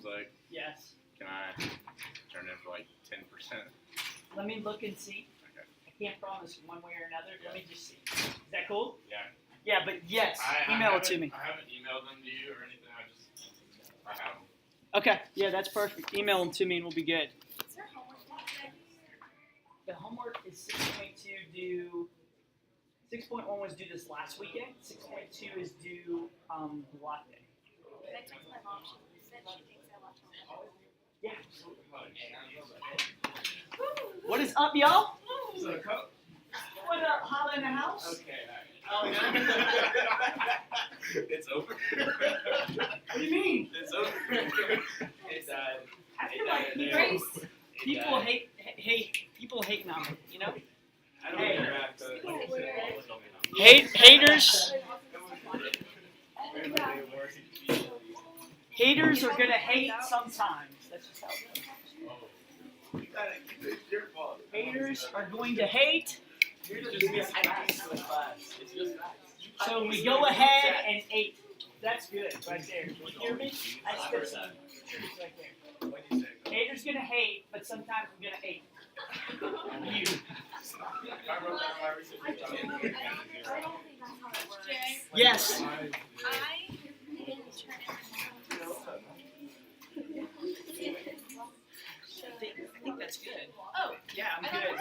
sounds like. Yes. Can I turn in for like 10%? Let me look and see. Okay. I can't promise one way or another. Let me just see. Is that cool? Yeah. Yeah, but yes, email it to me. I haven't emailed them to you or anything. I have them. Okay. Yeah, that's perfect. Email them to me and we'll be good. Is there homework today? The homework is 6.2 due. 6.1 was due this last weekend. 6.2 is due the block day. I texted my mom. She said she thinks I left homework. Yeah. What is up, y'all? What up, Holla in the house? Okay. Oh, It's over. What do you mean? It's over. It died. I feel like people hating on me, you know? I don't Hey. interact. Haters haters are gonna hate sometimes. That's just how it goes. It's your fault. Haters are going to hate. So we go ahead and 8. That's good right there. You hear me? I spit some truth right there. Haters gonna hate, but sometimes I'm gonna hate. You. I don't think that's how it works. Yes. I didn't turn I think that's good. Oh, Yeah, I'm I thought good. it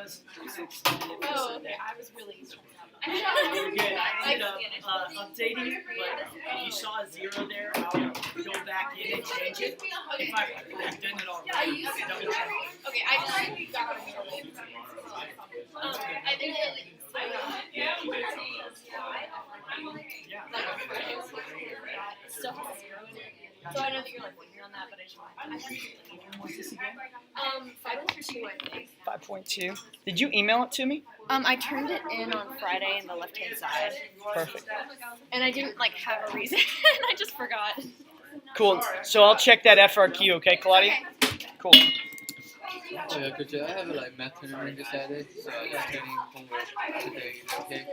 was 2 seconds. No, it's kind of extended for Oh, Sunday. okay. I was really stressed out. You're good. I ended up updating, but if you saw a 0 there, I'll go back in and change it. If I've done it already, double check. Okay, I just got on your list. I think Yeah. it still has 0 in it. So I know that you're like working on that, but I just want What's this again? 5.2, I think. 5.2. Did you email it to me? I turned it in on Friday in the left-hand side. Perfect. And I didn't like have a reason. I just forgot. Cool. So I'll check that FRQ, okay, Claudia? Cool. Oh yeah, Coach, I have a math tournament this Saturday, so I'm training homework today. Okay.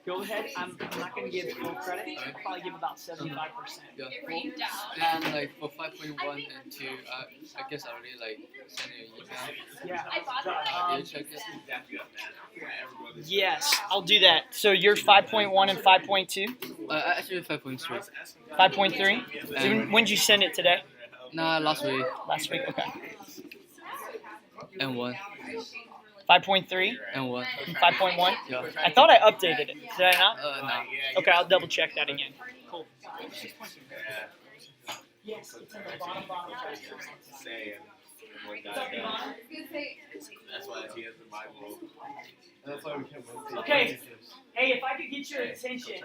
Go ahead. I'm not going to give full credit. I'll probably give about 75%. Yeah. Cool. And for 5.1 and 2, I guess I already sent you an email. Yeah. You check it. Yes, I'll do that. So you're 5.1 and 5.2? Actually 5.3. 5.3? So when did you send it today? Nah, last week. Last week? Okay. And 1. 5.3 And 1. and 5.1? Yeah. I thought I updated it. Did I not? Nah. Okay, I'll double check that again. Cool. Yes, it's in the bottom right. Saying. What's up, Ivan? That's why he has the Bible. That's why we can't win. Okay. Hey, if I could get your attention,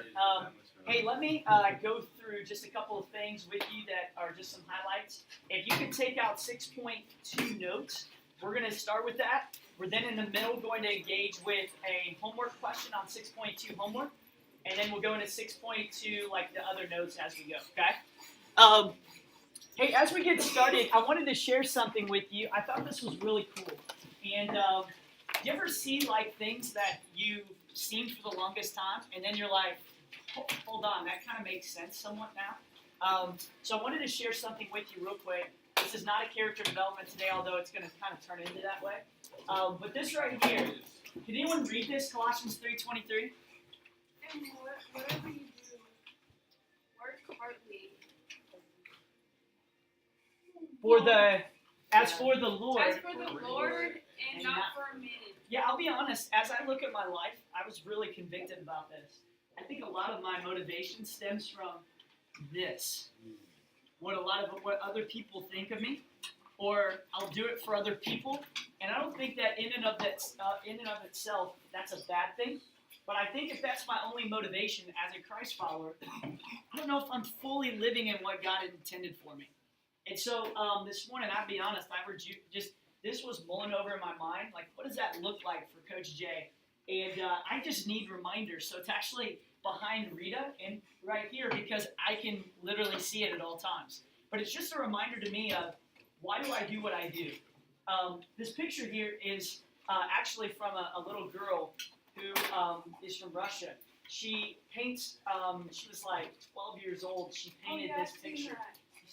hey, let me go through just a couple of things with you that are just some highlights. If you could take out 6.2 notes, we're going to start with that. We're then in the middle going to engage with a homework question on 6.2 homework, and then we'll go into 6.2 like the other notes as we go, okay? Hey, as we get started, I wanted to share something with you. I thought this was really cool. And do you ever see things that you've seen for the longest time, and then you're like, hold on, that kind of makes sense somewhat now? So I wanted to share something with you real quick. This is not a character development today, although it's going to kind of turn into that way. But this right here, can anyone read this? Colossians 3:23. And whatever you do, work heartily. As for the Lord. As for the Lord and not for men. Yeah, I'll be honest. As I look at my life, I was really convicted about this. I think a lot of my motivation stems from this. What other people think of me, or I'll do it for other people, and I don't think that in and of itself that's a bad thing. But I think if that's my only motivation as a Christ follower, I don't know if I'm fully living in what God intended for me. And so this morning, I'll be honest, this was mulling over in my mind. Like, what does that look like for Coach Jay? And I just need reminders. So it's actually behind Rita and right here because I can literally see it at all times. But it's just a reminder to me of why do I do what I do. This picture here is actually from a little girl who is from Russia. She paints, she was like 12 years old. She painted this picture.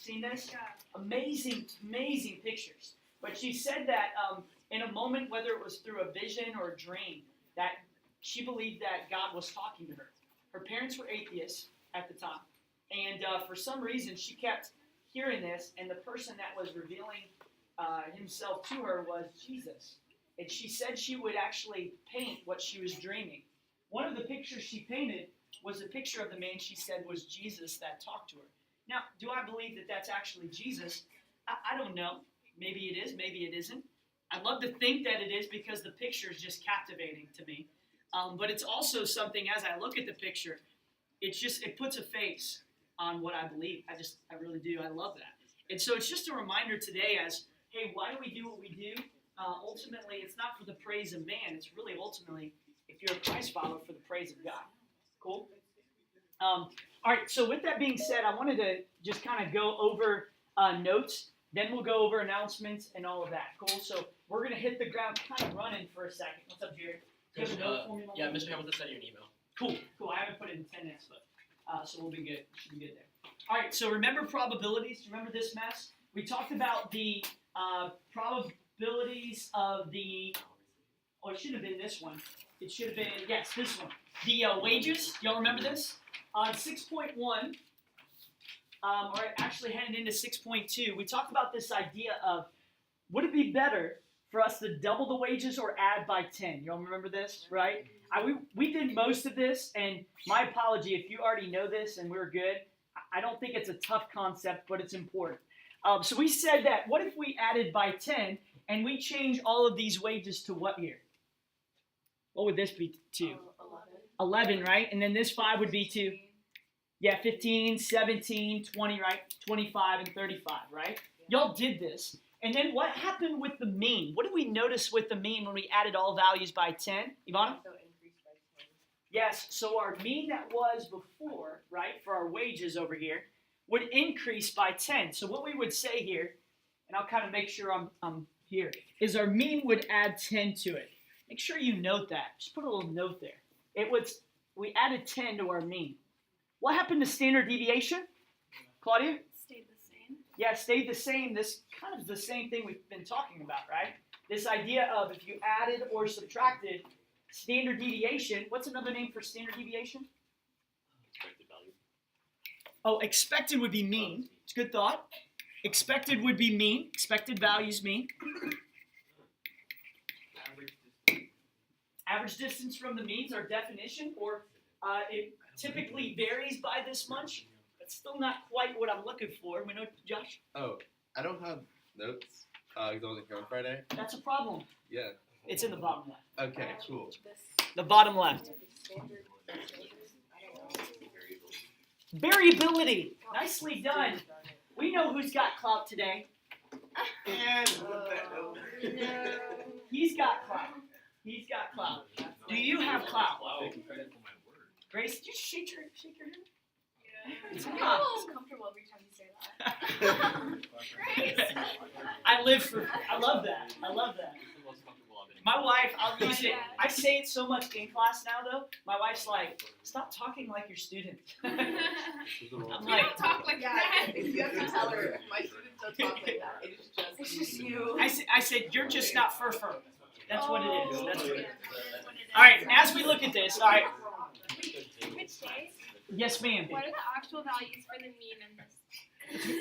Seen this? Amazing, amazing pictures. But she said that in a moment, whether it was through a vision or a dream, that she believed that God was talking to her. Her parents were atheists at the time. And for some reason, she kept hearing this, and the person that was revealing himself to her was Jesus. And she said she would actually paint what she was dreaming. One of the pictures she painted was a picture of the man she said was Jesus that talked to her. Now, do I believe that that's actually Jesus? I don't know. Maybe it is, maybe it isn't. I'd love to think that it is because the picture is just captivating to me. But it's also something, as I look at the picture, it puts a face on what I believe. I really do. I love that. And so it's just a reminder today as, hey, why do we do what we do? Ultimately, it's not for the praise of man. It's really ultimately, if you're a Christ follower, for the praise of God. Cool? All right, so with that being said, I wanted to just kind of go over notes. Then we'll go over announcements and all of that. Cool? So we're going to hit the ground kind of running for a second. What's up, Jared? Do you have a note for me? Yeah, Mr. Hamilton sent you an email. Cool. I haven't put it in 10 minutes, but so we'll be good. Should be good there. All right, so remember probabilities. Remember this mess? We talked about the probabilities of the, it should have been this one. It should have been, yes, this one. The wages. Y'all remember this? On 6.1, or actually heading into 6.2, we talked about this idea of, would it be better for us to double the wages or add by 10? Y'all remember this, right? We did most of this, and my apology if you already know this and we're good. I don't think it's a tough concept, but it's important. So we said that, what if we added by 10 and we change all of these wages to what here? What would this be to? 11, right? And then this 5 would be to, 15, 17, 20, right? 25 and 35, right? Y'all did this. And then what happened with the mean? What did we notice with the mean when we added all values by 10? Ivana? So increased by 10. Yes, so our mean that was before, right, for our wages over here, would increase by 10. So what we would say here, and I'll kind of make sure I'm here, is our mean would add 10 to it. Make sure you note that. Just put a little note there. We added 10 to our mean. What happened to standard deviation? Claudia? Stayed the same. Yeah, it stayed the same. This kind of is the same thing we've been talking about, right? This idea of if you added or subtracted standard deviation. What's another name for standard deviation? Expected value. Oh, expected would be mean. It's a good thought. Expected would be mean. Expected values mean. Average distance from the means, our definition, or it typically varies by this much. That's still not quite what I'm looking for. We know, Josh? Oh, I don't have notes because I wasn't here on Friday. That's a problem. Yeah. It's in the bottom left. Okay, cool. The bottom left. Variability. Nicely done. We know who's got clout today. And He's got clout. He's got clout. Do you have clout? Taking credit for my word. Grace, did you shake your hand? It's I hot. feel comfortable every time you say that. I love that. I love that. It's the most comfortable I've been. My wife, I'll use it. I say it so much in class now, though. My wife's like, stop talking like your student. I'm We like, don't talk like that. You have to tell her, my students don't talk like that. It's just you. I said, you're just not fur. That's what it is. That's what it is. All All right, as we look at this, all right. Which day? Yes, ma'am. What are the actual values for the mean in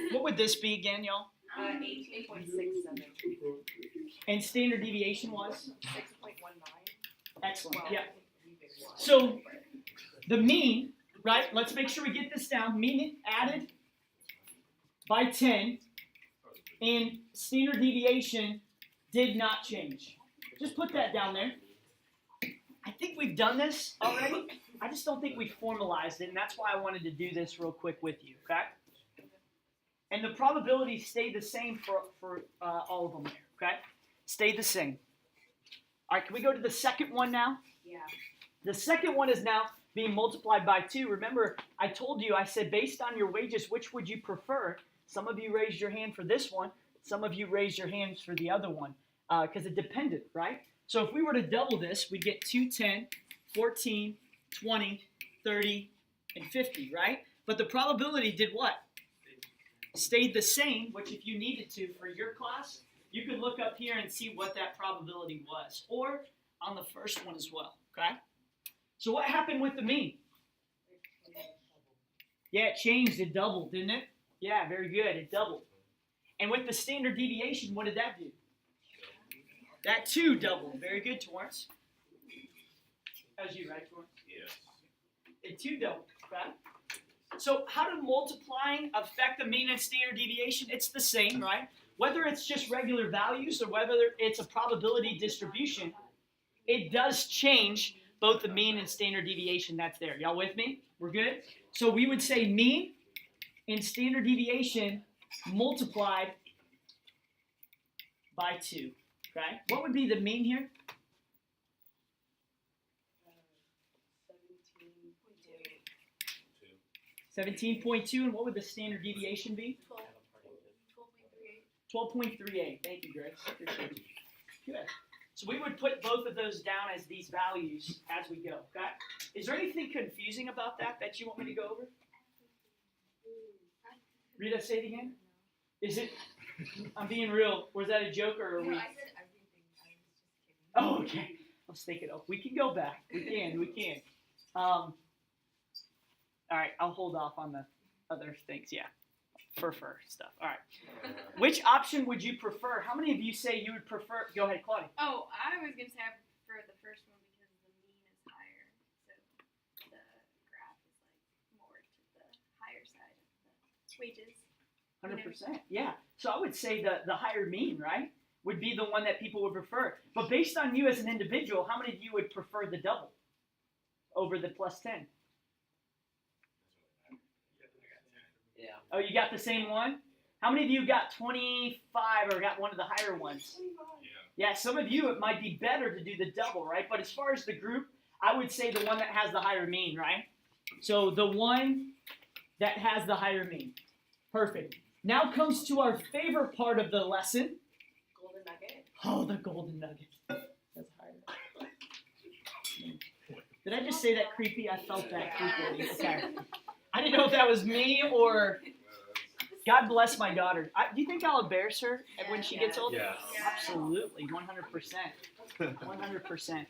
this? What would this be again, y'all? 8.67. And standard deviation was? 6.19. Excellent. Yeah. So the mean, right? Let's make sure we get this down. Mean added by 10, and standard deviation did not change. Just put that down there. I think we've done this already. I just don't think we formalized it, and that's why I wanted to do this real quick with you, okay? And the probability stayed the same for all of them there, okay? Stayed the same. All right, can we go to the second one now? Yeah. The second one is now being multiplied by 2. Remember, I told you, I said based on your wages, which would you prefer? Some of you raised your hand for this one. Some of you raised your hands for the other one because it depended, right? So if we were to double this, we'd get 2, 10, 14, 20, 30, and 50, right? But the probability did what? stayed the same, which if you needed to for your class, you could look up here and see what that probability was, or on the first one as well, okay? So what happened with the mean? Yeah, it changed, it doubled, didn't it? Yeah, very good, it doubled. And with the standard deviation, what did that do? That too doubled. Very good, Torrance. That was you, right, Torrance? Yes. It too doubled, okay? So how did multiplying affect the mean and standard deviation? It's the same, right? Whether it's just regular values or whether it's a probability distribution, it does change both the mean and standard deviation that's there. Y'all with me? We're good? So we would say mean and standard deviation multiplied by 2. Okay? What would be the mean here? 17.2. And what would the standard deviation be? 12.38. Thank you, Grace. Appreciate it. Good. So we would put both of those down as these values as we go. Okay? Is there anything confusing about that you want me to go over? Rita, say it again. Is it? I'm being real. Was that a joke or are we? I said everything. I was just kidding. Oh, okay. I was thinking, we can go back. We can. All right, I'll hold off on the other things. Yeah, fur stuff. All right. Which option would you prefer? How many of you say you would prefer? Go ahead, Claudia. Oh, I was gonna say I prefer the first one because the mean is higher, so the graph is like more to the higher side of the wages. 100%. Yeah. So I would say the higher mean, right, would be the one that people would prefer. But based on you as an individual, how many of you would prefer the double over the plus 10? Yeah. Oh, you got the same one? How many of you got 25 or got one of the higher ones? Yeah. Yeah, some of you, it might be better to do the double, right? But as far as the group, I would say the one that has the higher mean, right? So the one that has the higher mean. Perfect. Now comes to our favorite part of the lesson. Golden nugget. Oh, the golden nugget. That's higher. Did I just say that creepy? I felt that creepy. Okay. I didn't know if that was me or God bless my daughter. Do you think I'll embarrass her when she gets older? Yes. Absolutely, 100%. 100%.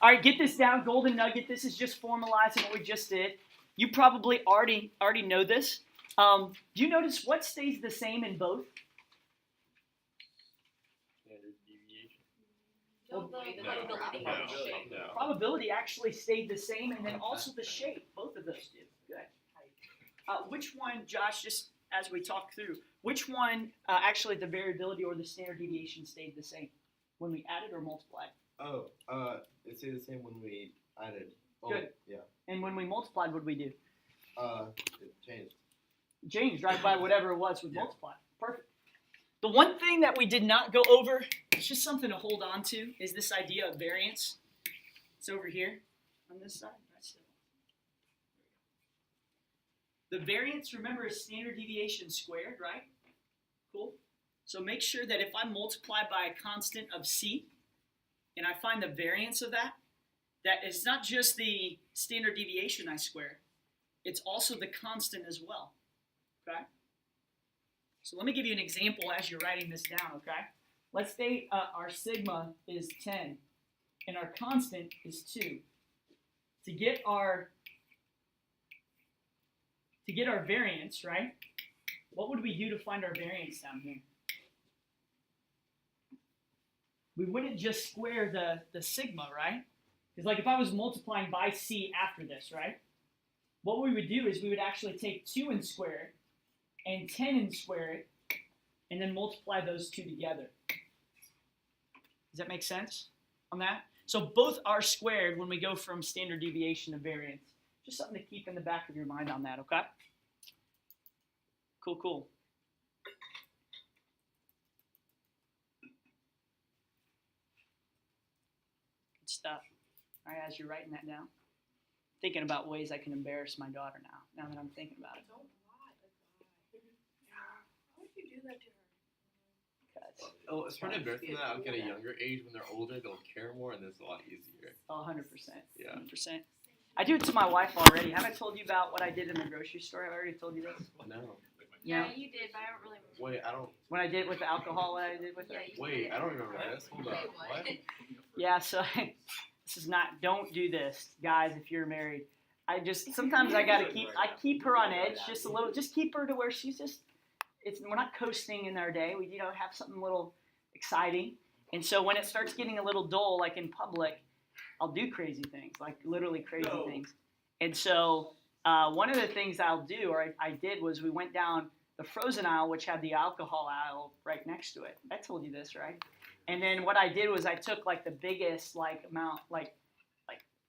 All right, get this down. Golden nugget. This is just formalizing what we just did. You probably already know this. Do you notice what stays the same in both? Standard deviation. No. Probability actually stayed the same, and then also the shape. Both of those did. Good. Which one, Josh, just as we talk through, which one actually the variability or the standard deviation stayed the same when we added or multiplied? Oh, it stayed the same when we added. Oh, Good. Yeah. And when we multiplied, what did we do? It changed. Changed, right, by whatever it was we Yeah. multiplied. Perfect. The one thing that we did not go over, it's just something to hold on to, is this idea of variance. It's over here on this side. That's it. The variance, remember, is standard deviation squared, right? Cool. So make sure that if I multiply by a constant of c, and I find the variance of that is not just the standard deviation I square, it's also the constant as well. Okay? So let me give you an example as you're writing this down, okay? Let's say our sigma is 10 and our constant is 2. To get our variance, right? What would we do to find our variance down here? We wouldn't just square the sigma, right? Because like if I was multiplying by c after this, right? What we would do is we would actually take 2 and square it, and 10 and square it, and then multiply those two together. Does that make sense on that? So both are squared when we go from standard deviation to variance. Just something to keep in the back of your mind on that, okay? Cool. Good stuff. All right, as you're writing that down. Thinking about ways I can embarrass my daughter now that I'm thinking about it. Don't lie. Why would you do that to her? 'Cause, Oh, it's hard to embarrass them that I'll get a younger age when they're older, they'll care more, and it's a lot easier. 100%. Yeah. 100%. I do it to my wife already. Haven't I told you about what I did in the grocery store? Have I already told you this? No. You know, Yeah, you did, but I don't really remember. Wait, I don't. when I did it with the alcohol, what I did with Yeah, it. you Wait, did. I don't remember this. Hold up. What? Yeah, so this is not. Don't do this, guys. If you're married, I just sometimes I gotta keep her on edge just a little. Just keep her to where she's just. We're not coasting in our day. We have something a little exciting. And so when it starts getting a little dull, like in public, I'll do crazy things, like literally crazy things. And so one of the things I'll do, or I did, was we went down the frozen aisle, which had the alcohol aisle right next to it. I told you this, right? And then what I did was I took like the biggest amount, like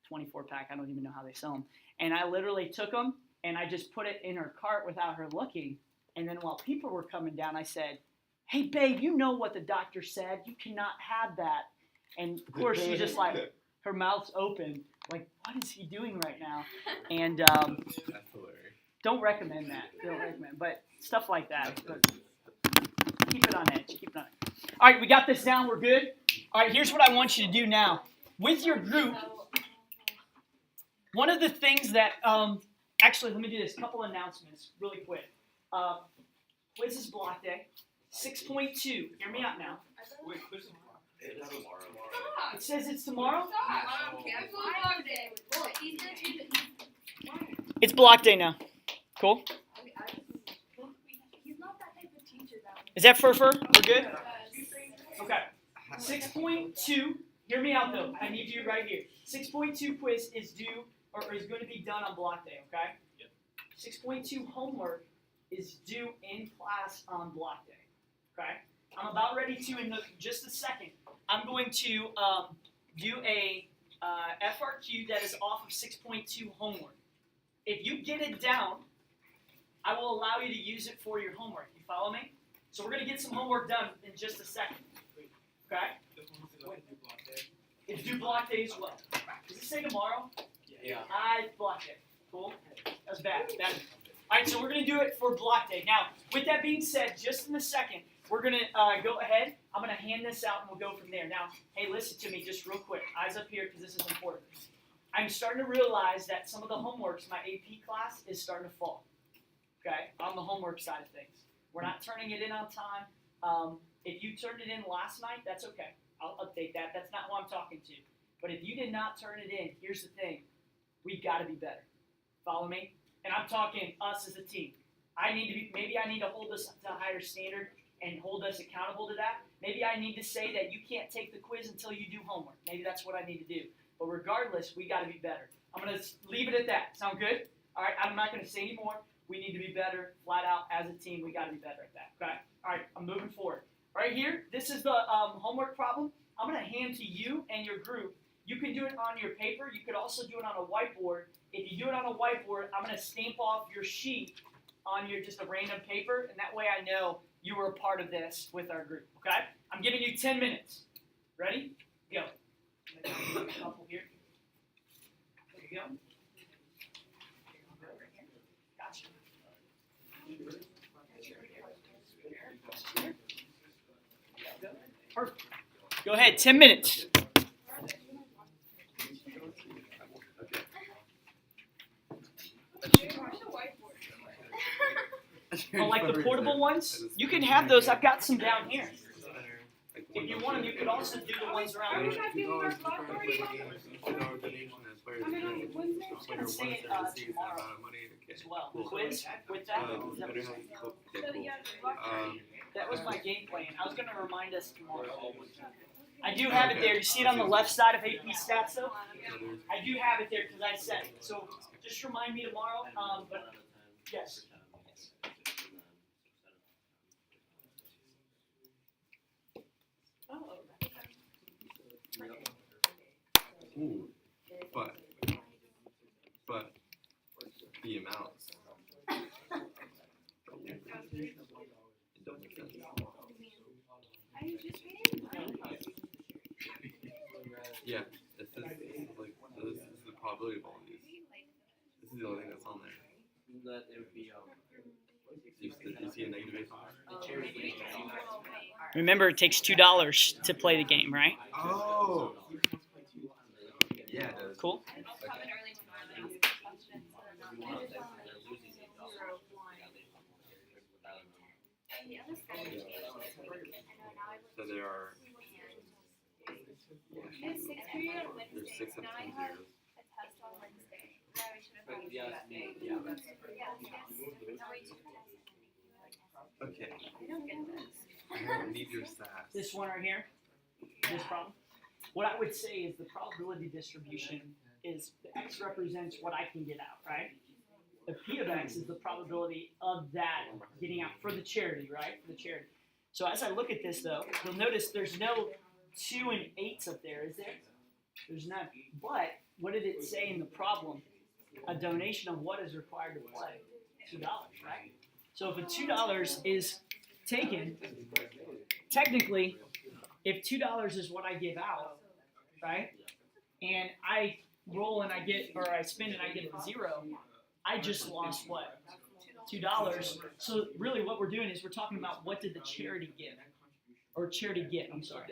24 pack. I don't even know how they sell them. And I literally took them and I just put it in her cart without her looking. And then while people were coming down, I said, "Hey, babe, you know what the doctor said. You cannot have that." And of course, she's just like, her mouth's open, like, what is he doing right now? And That's hilarious. don't recommend that. Don't recommend. But stuff like that. But keep it on edge. Keep it on edge. All right, we got this down. We're good. All right, here's what I want you to do now. With your group, one of the things that, actually, let me do this. A couple announcements really quick. Quiz is block day. 6.2. Hear me out now. Wait, quiz is It says it's tomorrow. It's block day now. Cool. Is that fur? We're good? Okay. 6.2. Hear me out though. I need you right here. 6.2 quiz is due or is going to be done on block day, okay? Yep. 6.2 homework is due in class on block day. Okay? I'm about ready to, in just a second, I'm going to do a FRQ that is off of 6.2 homework. If you get it down, I will allow you to use it for your homework. You follow me? So we're going to get some homework done in just a second. Okay? It's due block day as well. Does it say tomorrow? Yeah. It's block day. Cool? That's bad. All right, so we're going to do it for block day. Now, with that being said, just in a second, we're going to go ahead. I'm going to hand this out, and we'll go from there. Now, hey, listen to me just real quick. Eyes up here, because this is important. I'm starting to realize that some of the homeworks, my AP class, is starting to fall, okay, on the homework side of things. We're not turning it in on time. If you turned it in last night, that's okay. I'll update that. That's not who I'm talking to. But if you did not turn it in, here's the thing. We've got to be better. Follow me? And I'm talking us as a team. Maybe I need to hold us to a higher standard and hold us accountable to that. Maybe I need to say that you can't take the quiz until you do homework. Maybe that's what I need to do. But regardless, we got to be better. I'm going to leave it at that. Sound good? All right, I'm not going to say any more. We need to be better, flat out, as a team. We got to be better at that. Okay? All right, I'm moving forward. Right here, this is the homework problem. I'm going to hand to you and your group. You can do it on your paper. You could also do it on a whiteboard. If you do it on a whiteboard, I'm going to stamp off your sheet on your just a random paper, and that way I know you were a part of this with our group. Okay? I'm giving you 10 minutes. Ready? Go. A couple here. There you go. Gotcha. Perfect. Go ahead, 10 minutes. Oh, like the portable ones? You can have those. I've got some down here. If you want them, you could also do the ones around here. Say tomorrow as well. Quiz with that. That was my game plan. I was going to remind us tomorrow. I do have it there. You see it on the left side of AP Stats, though? I do have it there because I said it. So just remind me tomorrow. But yes. Ooh, but the amounts. It don't make sense. Yeah, this is like this is the probability of all these. This is the only thing that's on there. That it would be You see a negative base on there? Remember, it takes $2 to play the game, right? Oh. Yeah, it does. Cool. the other side of the page, now I So there are there's 6 period on Wednesday. there's 6 of Now I 10 have zeros. a test on Wednesday. Now I should have Yeah, yeah, that's. Now wait, Okay, I don't get this. I don't need your sass. This one right here, this problem. What I would say is the probability distribution is the x represents what I can get out, right? The p of x is the probability of that getting out for the charity, right? For the charity. So as I look at this though, you'll notice there's no 2 and 8s up there, is there? There's none. But what did it say in the problem? A donation of what is required to play? $2, right? So if a $2 is taken, technically, if $2 is what I give out, right, and I roll and I get, or I spin and I get a 0, I just lost what? $2. So really what we're doing is we're talking about what did the charity give? Or charity get, I'm sorry.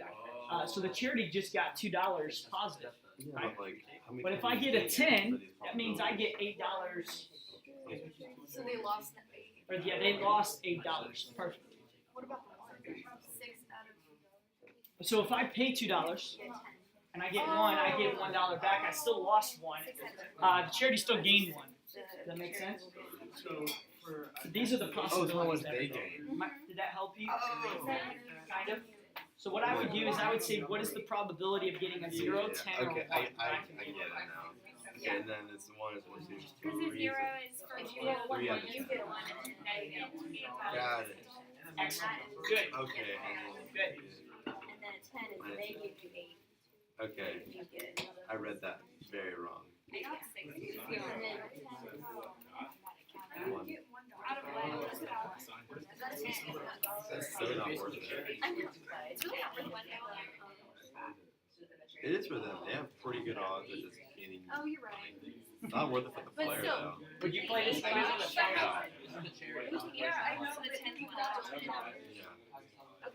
So the charity just got $2 positive. Yeah, Right. but like, how many But if times I do you get a get 10, for these that means I probabilities? get $8. So they lost that. Or yeah, they lost $8. Perfect. What about the one? 6 out of So if I pay $2 and I get 1, I get $1 back. I still lost 1. The charity still gained 1. Does that make sense? So these are the Oh, it's how much possibilities. that they are gain. Did that help you? Oh. Kind of. So what I would do is I would say, what is the probability of getting a 0, 10, or 1? Okay, I Right? get it now. Okay, and then it's 1 is 1, 2, 3. because the 0 is for if you get one, Three out of you 10. get 1, and then you get 2. Got it. Excellent. Good. Okay, and Good. And then a 10 is they give you 8. okay, You get I read that very wrong. I got 6. And then a 10 is One. out of what? That's about That's so not worth it. I know, it's really not worth $1. It is for them. They have pretty good odds of just gaining. Oh, you're right. It's not worth it for the But player still. though. Would you play this game? Yeah, Yeah, I know the 10 Yeah.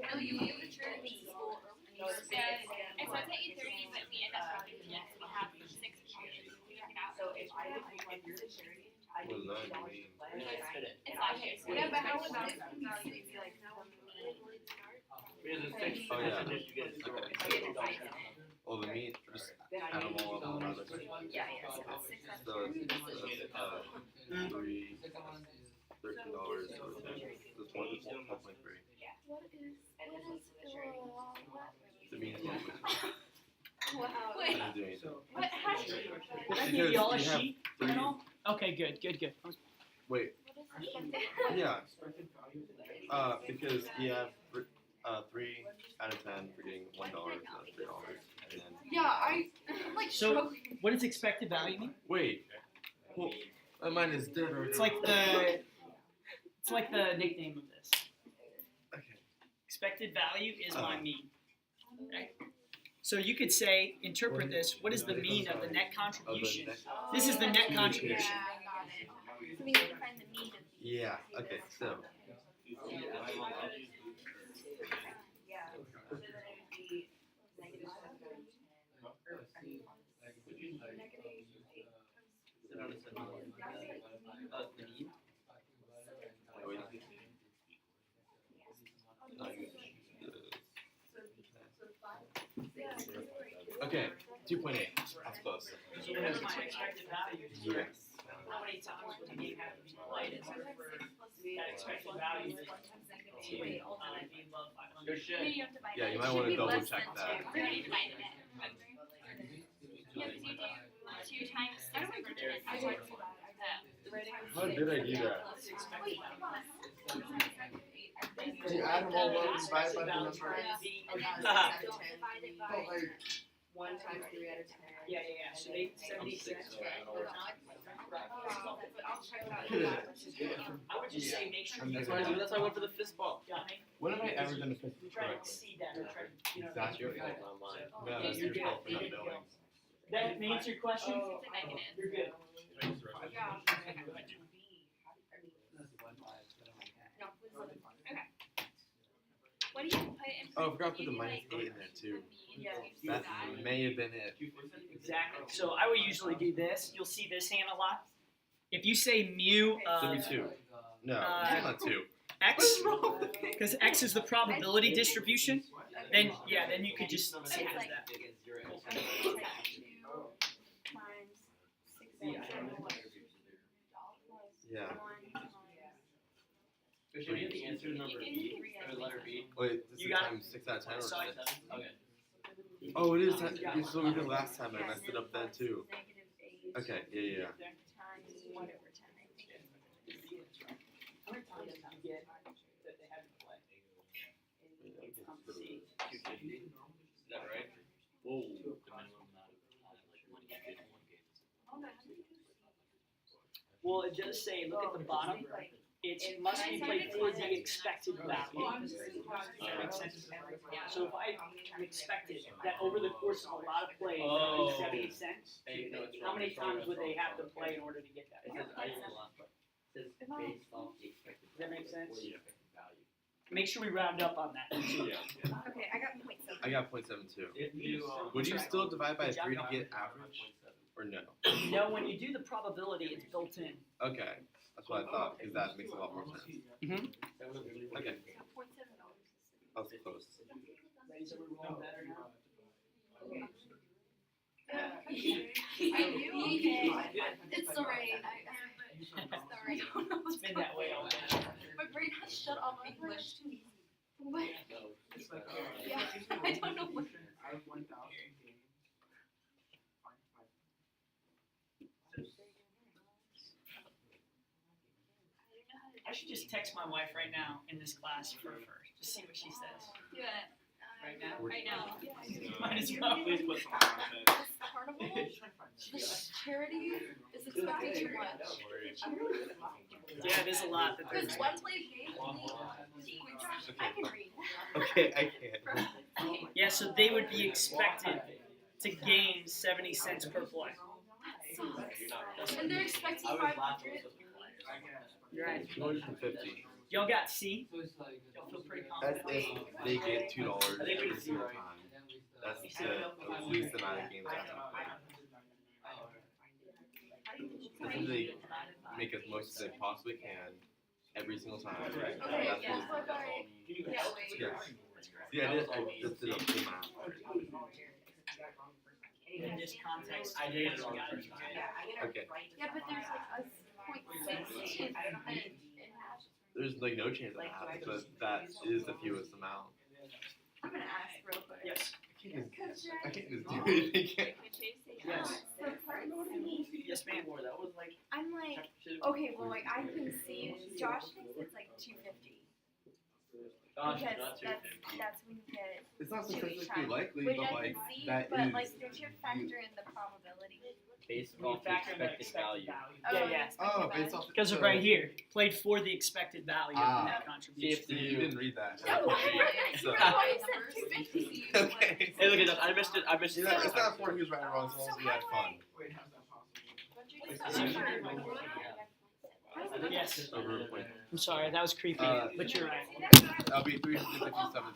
no, you give the charity school Yeah, it's at 8:30, but we end up probably we have 6 periods. We don't get out. So if I would like your charity, I What would does $2 that mean? pledge. It's not okay. So Yeah, but how would it's that value be like how Because it's fixed Oh, yeah. percentage, you get a score. Well, the meat, just add them all up and rather. Yeah, yeah, so it's 6 So it's $13 or 10. This one is 1.3. What is The mean is 1.3. wow. I Wait, didn't do anything. what? How did you? Did I give you all a Because you have sheet? three- and all? Okay, good. Wait, yeah. Because you have 3 out of 10 for getting $1, so that's $3. And then Yeah, I'm like So- struggling. What does expected value mean? wait. Well, my mind is dead already. It's like the nickname of this. Okay. Expected value is my mean. Right? So you could say, interpret this. What is the mean of the net contribution? This is the net Yeah, contribution. I got it. So we need to find the mean of these. Yeah. Okay. So. Okay. 2.8. That's close. So what is my expected value? Yes. How many times would the game have to be played in order for that expected value to be above 500? Good shit. You have to divide Yeah, it. you It might should want to be double less check than that. 2. We already divided it. Yeah, because you do 2 times 6 over 10. How did I do that? Wait, Did you add them all up and divide by the number? divided by 1 times 3 out of 10. Yeah. So they 76. I would just say make sure you That's why I went for the fist bump. got me. When have I ever done a fist You try to exceed that or try to, you know. That's your fault, not mine. No, that's your fault for not knowing. That answer your question? It's a negative. You're good. What do you put in? Oh, I forgot to put you the do, minus like, 8 in there too. Yeah. That may have been it. Exactly. So I would usually do this. You'll see this hand a lot. If you say mu Should be 2. No, it's not 2. x, What's wrong with me? because X is the probability distribution, then you could just see it as that. Yeah. Should we have the answer number B or letter B? Wait, this You is got it. times 6 out of 10 or Sorry. 6? Okay. Oh, it is. This is what we did last time. I messed it up then too. Okay, yeah. Times 1 over 10. How many times did you get that they had to play? C. 250. Is that right? Whoa. The minimum amount of time, like one game, one game. Well, it does say, look at the bottom. It must be played for the expected value. Does that make sense? So if I expected that over the course of a lot of plays, Oh. 70 cents, Hey, no, it's how wrong. many It's wrong, times it's would they wrong. have to play in order to get that? It says I use a lot, but it says based off the expected. Does that make sense? Or the expected value. Make sure we round up on that. Okay, I got 0.7. I got 0.72. If you Would you That's right. still divide by Good job, 3 to Doc. get average? Or no? No, when you do the probability, it's built in. Okay. That's what I thought, because that makes a lot more sense. Okay. I was close. Ready, so we're rolling better now? I do. Okay. It's the rain. It's the rain. It's been that way all day. My brain has shut off English. What? Yeah. I don't know what. I should just text my wife right now in this class for her, just see what she says. Do it. Right now? Right now. Might as well. Please put some content. This carnival, this charity is expecting too much. Yeah, there's a lot that Because there's. one played game, I can read. Okay, I can't. Yeah, so they would be expected to gain 70 cents per play. And they're expecting I was 500. laughing. You're right. 250. Y'all got C? So it's like Y'all feel pretty That's confident? if they get $2 I think every we single see, right? time. That's the least amount of games I have to play. This is they make as much as they possibly can every single time, right? Okay, That's yeah, what- so I. Yeah, wait. Yeah, it is. Oh, this is a full math. In this context, I did it all. Okay. Yeah, but there's like a 0.6 in There's like no chance that happens, but that is the fewest amount. I'm gonna ask real quick. Yes. I can't just do anything. Yes. So part of me, Yes, ma'am. That was like. I'm like, okay, well, like I can see Josh thinks it's like 250 Gosh, because not too that's when you get, It's not Two each statistically time. likely, which but I like can see, that but is. like don't you factor in the probability? based We off the factor in the expected value. Yeah, yeah. Oh, based off. Because of so- right here, played for the expected value of the net contribution. See, you didn't read that. No, I So- said 250. Okay. Hey, look at that. I missed it. I missed it. It's not important who's right or wrong, as long as we had fun. Yes. Over a point. I'm sorry, that was creepy, but you're right. That'll be 357 times.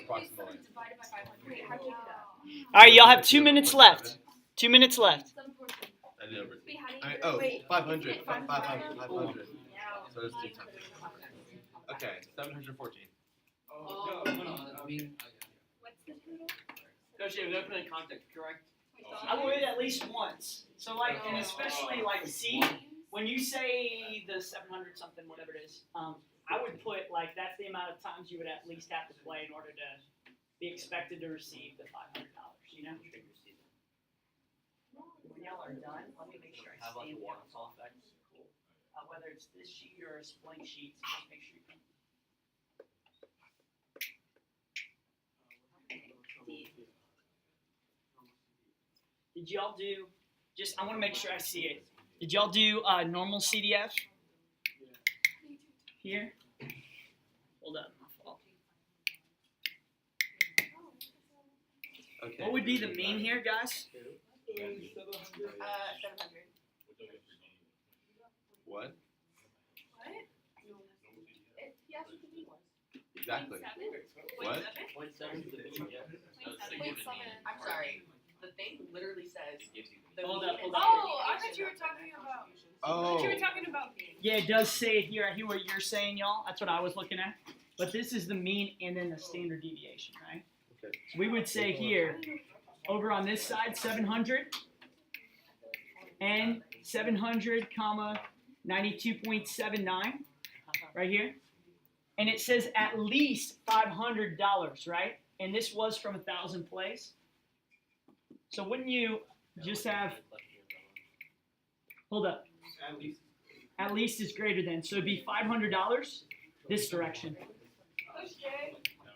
Approximately. Divided by 500. Wait, how'd you do that? All right, y'all have 2 minutes left. 2 minutes left. I did over. Wait, how do you I mean, do it? oh, Wait, 500. isn't it 500. 500. Yeah. So it's 2 times. Okay, 714. Oh, no, I mean, What's the total? No, Shane, we gotta put it in context, correct? I would at least once. So like, and especially like C, when you say the 700 something, whatever it is, I would put like that's the amount of times you would at least have to play in order to be expected to receive the $500. You know. When y'all are done, let me make sure I Have like a stand there. waterfall effect. Whether it's this sheet or a blank sheet, so just make sure you can. Did y'all do? Just I want to make sure I see it. Did y'all do normal CDF here? Hold up, my fault. Okay. What would be the mean here, guys? 700. What? What? Yes, it could be one. Exactly. What? 0.7 to the mean, yeah. I'm sorry. The thing literally says. The Hold mean up, hold is up. the I thought you were talking about. Oh. talking about me. Yeah, it does say it here. I hear what you're saying, y'all. That's what I was looking at. but this is the mean and then the standard deviation, right? Okay. So we would say here, over on this side, 700 and 700, comma 92.79, right here. And it says at least $500, right? And this was from 1,000 plays. So wouldn't you just have, hold up, at least is greater than, so it'd be $500 this direction.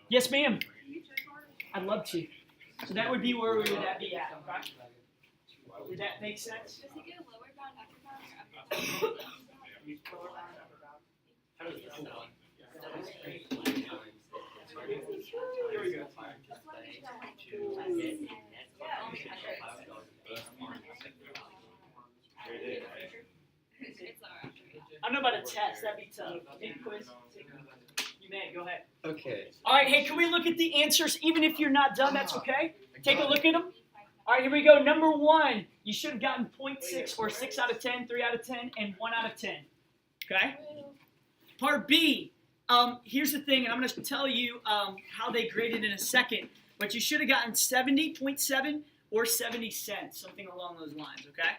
Yes, ma'am. I'd love to. So that would be where we would be at, okay? Did that make sense? Does it go lower bound, upper bound, or upper bound? How does this sound? Here we go. It's lower after. I don't know about a test. That'd be tough. Take a quiz. You may. Go ahead. Okay. All right. Hey, can we look at the answers? Even if you're not done, that's okay. Take a look at them. All right. Here we go. Number 1. You should have gotten 0.6 or 6 out of 10, 3 out of 10, and 1 out of 10. Okay. Part B. Here's the thing, and I'm going to tell you how they graded in a second. But you should have gotten 70.7 or 70 cents, something along those lines. Okay.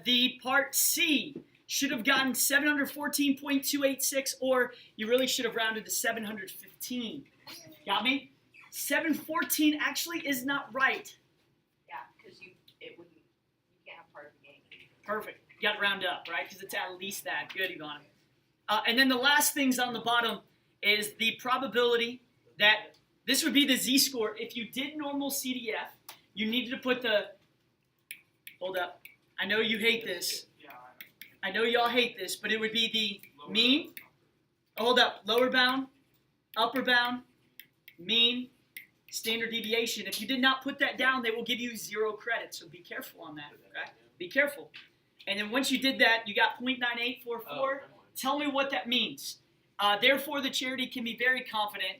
The part C should have gotten 714.286, or you really should have rounded to 715. Got me? 714 actually is not right. Yeah, because you can't have part of the game. Perfect. You got to round up, right? Because it's at least that. Good, Ivana. And then the last things on the bottom is the probability that this would be the z-score. If you did normal CDF, you needed to put the, hold up, I know you hate this. I know y'all hate this, but it would be the mean, hold up, lower bound, upper bound, mean, standard deviation. If you did not put that down, they will give you 0 credit, so be careful on that, okay? Be careful. And then once you did that, you got 0.9844. Tell me what that means. Therefore, the charity can be very confident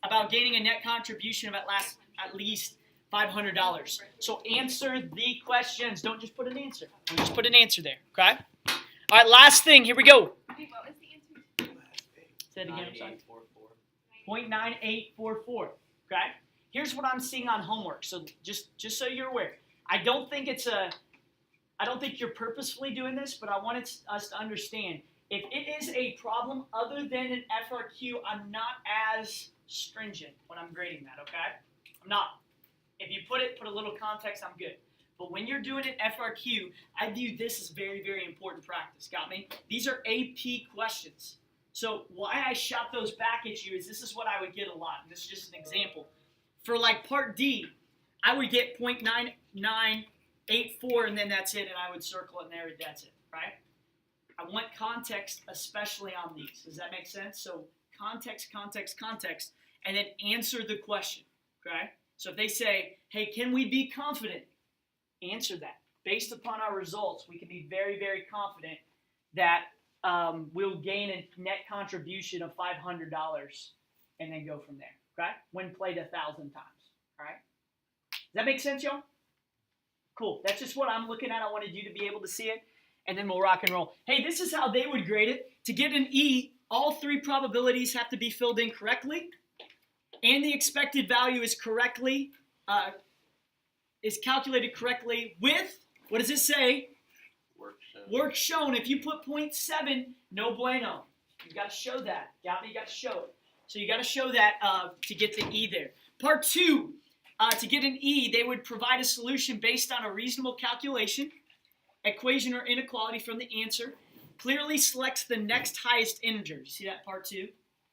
about gaining a net contribution of at least $500. So answer the questions. Don't just put an answer. Don't just put an answer there, okay? All right, last thing. Here we go. Wait, what was the answer? Say it again, I'm sorry. 0.9844, okay? Here's what I'm seeing on homework. So just so you're aware. I don't think you're purposefully doing this, but I wanted us to understand. If it is a problem other than an FRQ, I'm not as stringent when I'm grading that, okay? I'm not. If you put a little context, I'm good. But when you're doing an FRQ, I view this as very, very important practice. Got me? These are AP questions. So why I shot those back at you is this is what I would get a lot. And this is just an example. For like part D, I would get 0.9984 and then that's it, and I would circle it and there, that's it, right? I want context, especially on these. Does that make sense? So context, context, context, and then answer the question, okay? So if they say, hey, can we be confident? Answer that. Based upon our results, we can be very, very confident that we'll gain a net contribution of $500 and then go from there, okay? When played 1,000 times, all right? Does that make sense, y'all? Cool. That's just what I'm looking at. I wanted you to be able to see it. And then we'll rock and roll. Hey, this is how they would grade it. To get an E, all 3 probabilities have to be filled in correctly, and the expected value is calculated correctly with, what does it say? Work shown. If you put 0.7, no bueno. You got to show that. Got me? You got to show it. So you got to show that to get the E there. Part 2, to get an E, they would provide a solution based on a reasonable calculation, equation or inequality from the answer, clearly selects the next highest integer. You see that part 2,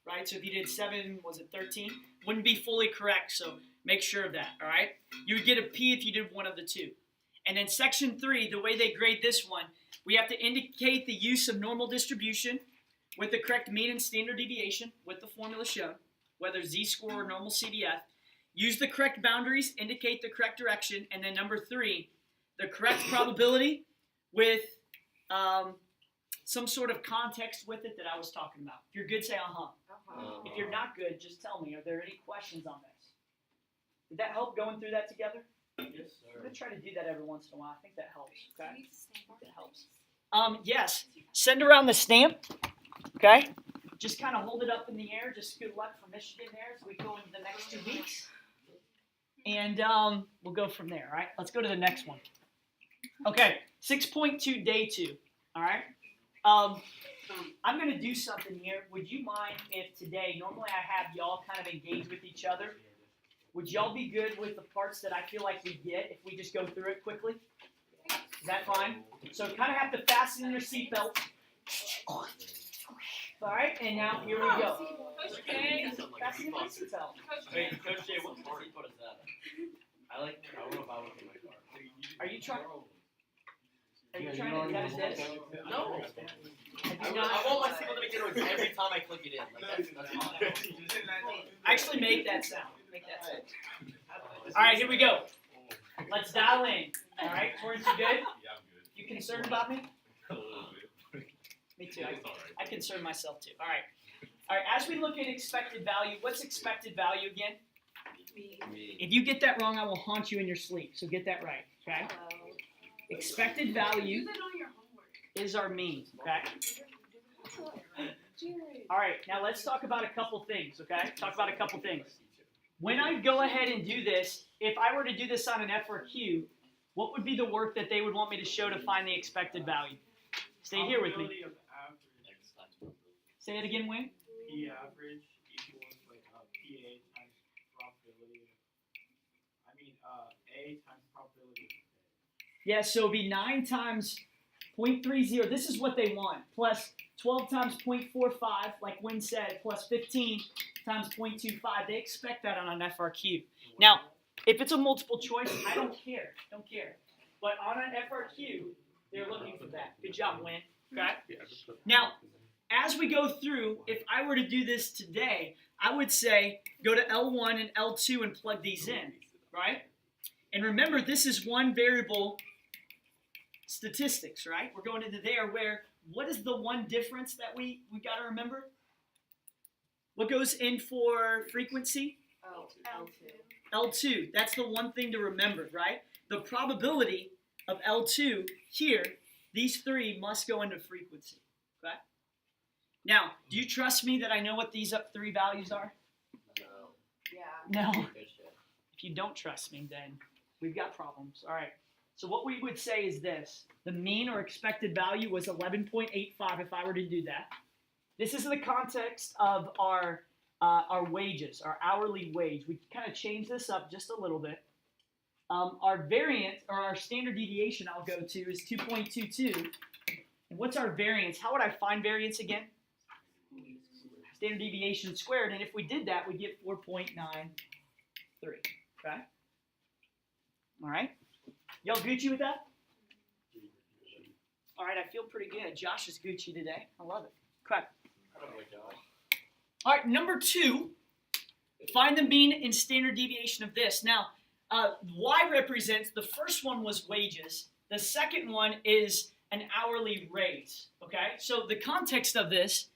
right? So if you did 7, was it 13? Wouldn't be fully correct, so make sure of that, all right? You would get a P if you did one of the 2. And then section 3, the way they grade this one, we have to indicate the use of normal distribution with the correct mean and standard deviation with the formula shown, whether z-score or normal CDF. Use the correct boundaries, indicate the correct direction, and then number 3, the correct probability with some sort of context with it that I was talking about. If you're good, say uh-huh. If you're not good, just tell me. Are there any questions on this? Did that help going through that together? Yes, sir. I'm going to try to do that every once in a while. I think that helps. Okay? That helps. Yes. Send around the stamp. Okay? just kind of hold it up in the air. Just good luck for Michigan there as we go into the next 2 weeks. And we'll go from there, all right? Let's go to the next one. Okay, 6.2, day 2, all right? I'm going to do something here. Would you mind if today, normally I have y'all kind of engage with each other. Would y'all be good with the parts that I feel like we get if we just go through it quickly? Is that fine? So kind of have to fasten your seatbelt. All right, and now here we go. Fasten your seatbelt. Wait, Coach Jay, what seatbelt is that? I want to buy one for my car. Are you trying? Are you trying to test this? No. I do not. I want my seatbelt to make it noise every time I click it in. Like, that's fine. Actually, make that sound. Make that sound. All right, here we go. Let's dial in. All right, Torrance, you good? Yeah, I'm good. You concerned about me? A little bit. Me too. It's all right. I concern myself too. All right. All right. As we look at expected value, what's expected value again? If you get that wrong, I will haunt you in your sleep. So get that right. Okay. Expected value is our mean. Okay. All right. Now let's talk about a couple things. Okay. Talk about a couple things. When I go ahead and do this, if I were to do this on an FRQ, what would be the work that they would want me to show to find the expected value? Stay here with me. Probability of average, Say it again, Wayne. P average equals like PA times probability. A times probability. Yeah, so it'd be 9 times 0.30. This is what they want. Plus 12 times 0.45, like Wynn said, plus 15 times 0.25. They expect that on an FRQ. Now, if it's a multiple choice, I don't care. Don't care. But on an FRQ, they're looking for that. Good job, Wynn. Okay? Now, as we go through, if I were to do this today, I would say go to L1 and L2 and plug these in, right? And remember, this is one variable statistics, right? We're going into there where, what is the one difference that we got to remember? What goes in for frequency? L2. That's the one thing to remember, right? The probability of L2 here, these three must go into frequency, okay? Now, do you trust me that I know what these three values are? No. If you don't trust me, then we've got problems. All right. So what we would say is this. The mean or expected value was 11.85 if I were to do that. This is in the context of our wages, our hourly wage. We kind of change this up just a little bit. Our variance, or our standard deviation I'll go to, is 2.22. And what's our variance? How would I find variance again? Standard deviation squared. And if we did that, we'd get 4.93. Okay? All right? Y'all Gucci with that? All right, I feel pretty good. Josh is Gucci today. I love it. Okay. All right, number 2, find the mean and standard deviation of this. Now, Y represents, the first one was wages. The second one is an hourly raise, okay? So the context of this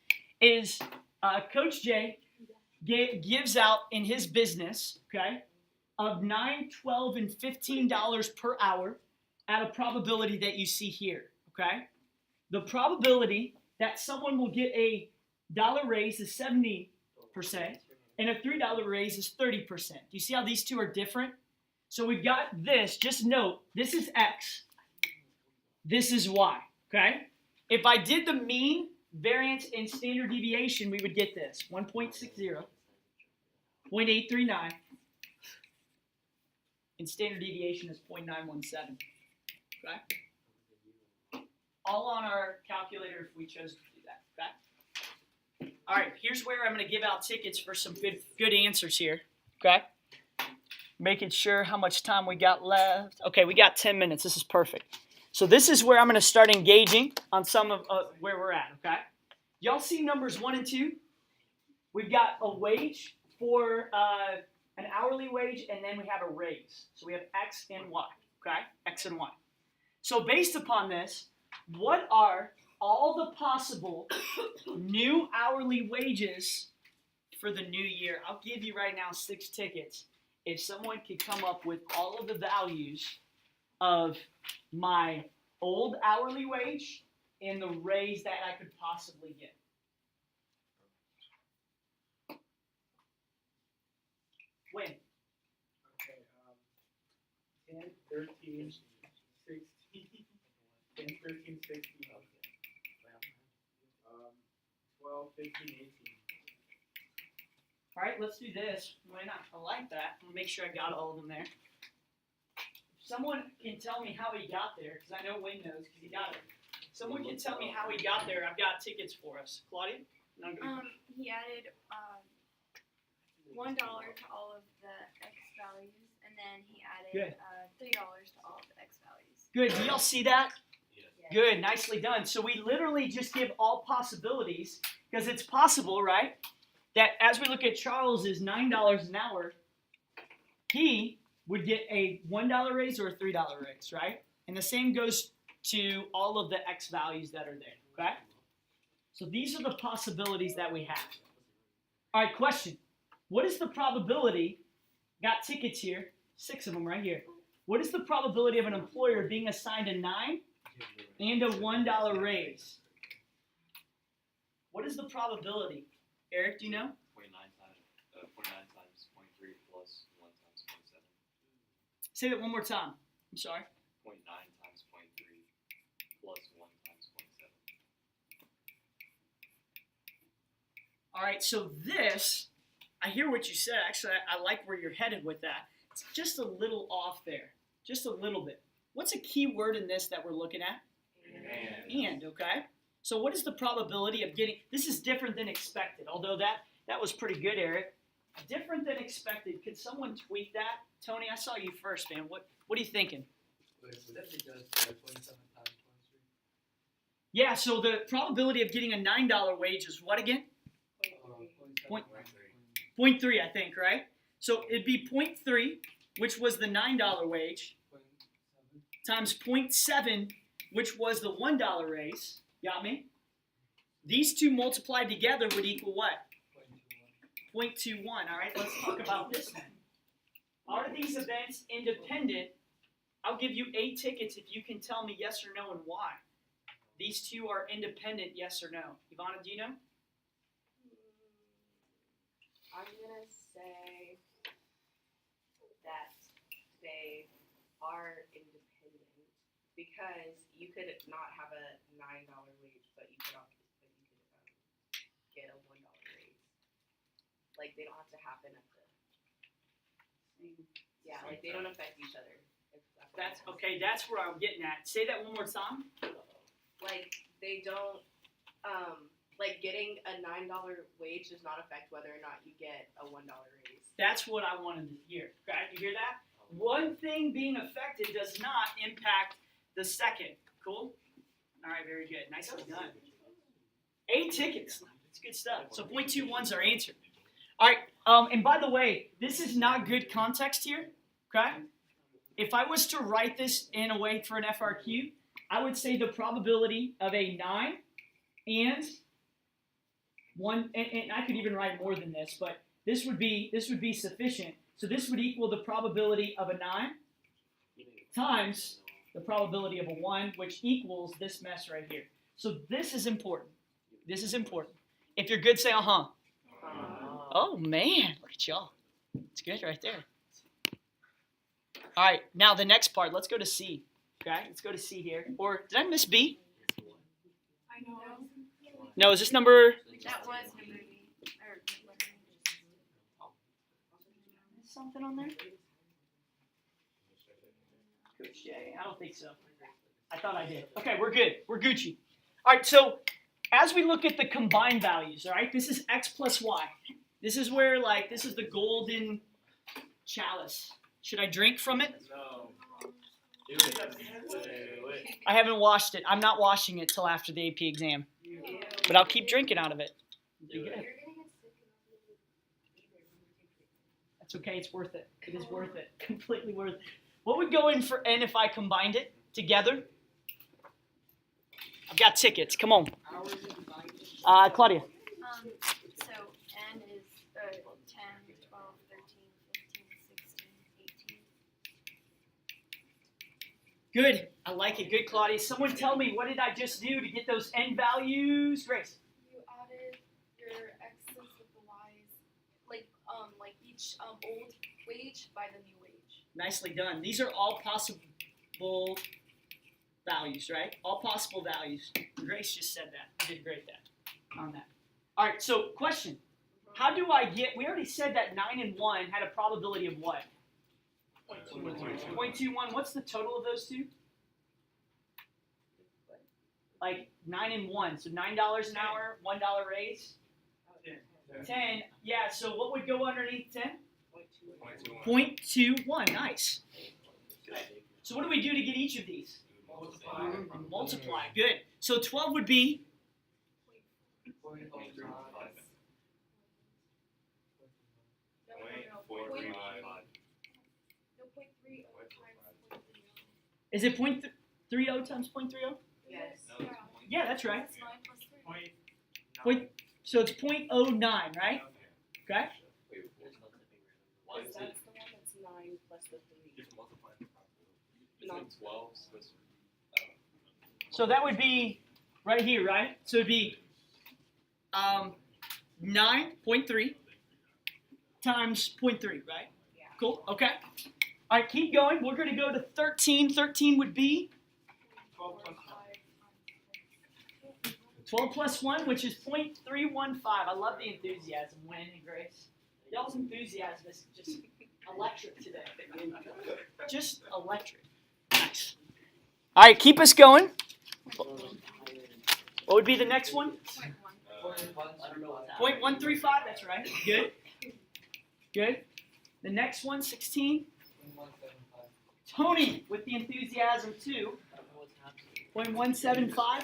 is Coach Jay gives out in his business, okay, of $9, $12, and $15 per hour at a probability that you see here, okay? The probability that someone will get a dollar raise is 70%, and a $3 raise is 30%. Do you see how these two are different? So we've got this. Just note, this is X. This is Y, okay? If I did the mean, variance, and standard deviation, we would get this. 1.60, 0.839, and standard deviation is 0.917, okay? All on our calculator if we chose to do that, okay? All right, here's where I'm going to give out tickets for some good answers here, okay? Making sure how much time we got left. Okay, we got 10 minutes. This is perfect. So this is where I'm going to start engaging on some of where we're at, okay? Y'all see numbers 1 and 2? We've got a wage for an hourly wage, and then we have a raise. So we have X and Y, okay? X and Y. So based upon this, what are all the possible new hourly wages for the new year? I'll give you right now 6 tickets. If someone could come up with all of the values of my old hourly wage and the raise that I could possibly get. When? Okay, 10, 13, 16, 10, 13, 16, 12, 15, 18. All right, let's do this. Why not? I like that. I'm gonna make sure I got all of them there. If someone can tell me how he got there, because I know Wayne knows because he got it. Someone can tell me how he got there. I've got tickets for us. Claudia? No, go. He added $1 to all of the X values, and then he added $3 to all of the X values. Good. Do y'all see that? Yes. Good. Nicely done. So we literally just give all possibilities because it's possible, right? That as we look at Charles's $9 an hour, he would get a $1 raise or a $3 raise, right? And the same goes to all of the X values that are there, okay? So these are the possibilities that we have. All right, question. What is the probability, got tickets here, 6 of them right here. What is the probability of an employer being assigned a 9 and a $1 raise? What is the probability? Eric, do you know? 49 times 0.3 plus 1 times 0.7. Say that one more time. I'm sorry. 0.9 times 0.3 plus 1 times 0.7. All right, so this, I hear what you said. Actually, I like where you're headed with that. It's just a little off there, just a little bit. What's a key word in this that we're looking at? And, okay? So what is the probability of getting, this is different than expected, although that was pretty good, Eric. Different than expected. Could someone tweet that? Tony, I saw you first, man. What are you thinking? Wait, would that be just 27 times 23? Yeah, so the probability of getting a $9 wage is what again? Point- 0.3, I think, right? So it'd be 0.3, which was the $9 wage, times 0.7, which was the $1 raise. Got me? These two multiplied together would equal what? 0.21. All right, let's talk about this then. Are these events independent? I'll give you 8 tickets if you can tell me yes or no and why. These two are independent, yes or no. Ivana, do you know? I'm gonna say that they are independent because you could not have a $9 wage, but you could get a $1 raise. Like they don't have to happen at the like they don't affect each other. If that That's makes sense. okay. That's where I'm getting at. Say that one more time. Like they don't like getting a $9 wage does not affect whether or not you get a $1 raise. That's what I wanted to hear. Okay, you hear that? One thing being affected does not impact the second. Cool? All right, very good. Nicely done. 8 tickets. That's good stuff. So 0.21's our answer. All right, and by the way, this is not good context here, okay? If I was to write this in a way for an FRQ, I would say the probability of a 9 and 1, and I could even write more than this, but this would be sufficient. So this would equal the probability of a 9 times the probability of a 1, which equals this mess right here. So this is important. This is important. If you're good, say uh-huh. Oh, man. Look at y'all. It's good right there. All right. Now the next part. Let's go to C. Okay? Let's go to C here. Or did I miss B? I know. No, is this number... That was number B. Is something on there? Coach J. I don't think so. I thought I did. Okay, we're good. We're Gucci. All right, so as we look at the combined values, all right, this is X plus Y. This is where, like, this is the golden chalice. Should I drink from it? No. I haven't washed it. I'm not washing it till after the AP exam. But I'll keep drinking out of it. Be good. That's okay. It's worth it. It is worth it. Completely worth it. What would go in for N if I combined it together? I've got tickets. Come on. Claudia. So N is 10, 12, 13, 15, 16, 18. Good. I like it. Good, Claudia. Someone tell me, what did I just do to get those N values? Grace. You added your X's with the Y's, like like each old wage by the new wage. Nicely done. These are all possible values, right? All possible values. Grace just said that. You did great on that. All right, so question. How do I get, we already said that 9 and 1 had a probability of what? 0.21. What's the total of those two? Like 9 and 1. So $9 an hour, $1 raise. 10. Yeah, so what would go underneath 10? 0.21. Nice. So what do we do to get each of these? Multiply. Good. So 12 would be? Is it 0.30 times 0.30? Yes. Yeah, that's right. That's 9 plus 3. So it's 0.09, right? Okay. That's the one that's 9 plus the 3. It's like 12, So that would be right here, right? So it'd be 9.3 times 0.3, right? Yeah. Cool. Okay. All right, keep going. We're going to go to 13. 13 would be 12 plus 1, which is 0.315. I love the enthusiasm, Wynn and Grace. Y'all's enthusiasm is just electric today. Just electric. Nice. All right, keep us going. What would be the next one? 0.135, that's right. Good. Good. The next one, 16. Tony with the enthusiasm too. 0.175.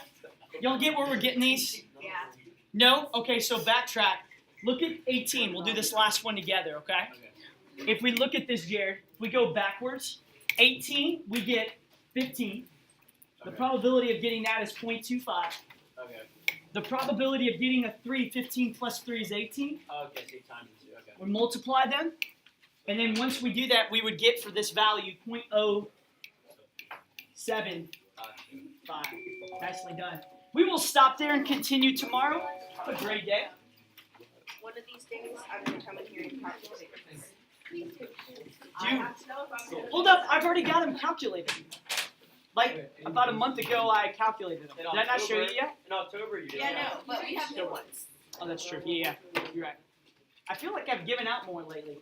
Y'all get where we're getting these? Yeah. No? Okay, so backtrack. Look at 18. We'll do this last one together, okay? If we look at this, Jared, if we go backwards, 18, we get 15. The probability of getting that is 0.25. Okay. The probability of getting a 3, 15 plus 3 is 18. Okay, so you times it 2. Okay. We multiply them. And then once we do that, we would get for this value 0.075. Nicely done. We will stop there and continue tomorrow. Have a great day. One of these days, I'm going to come in here and calculate this. I Dude, have to know if I'm going to hold up. I've already got them calculated. Like about a month ago, I calculated them. Did I not show you yet? In October, you did. Yeah, no, but we have new ones. Oh, that's true. Yeah, you're right. I feel like I've given out more lately.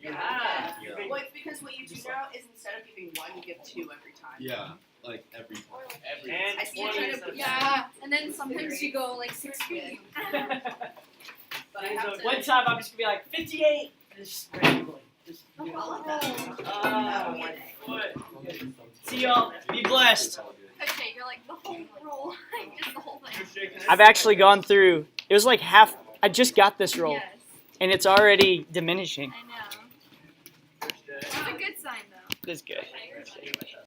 Yeah. Well, it's because what you do now is instead of giving 1, you give 2 every time. Yeah, like every time. And I see you trying to put Yeah, and then sometimes you go like 6 feet. But I have to. One time I'm just gonna be like 58. Just randomly. Just I love that. see y'all. Be blessed. Okay, you're like the whole roll, like just the whole thing. I've actually gone through. It was like half. I just got this roll, Yes, and it's already diminishing. I know. It's a good sign though. It's good.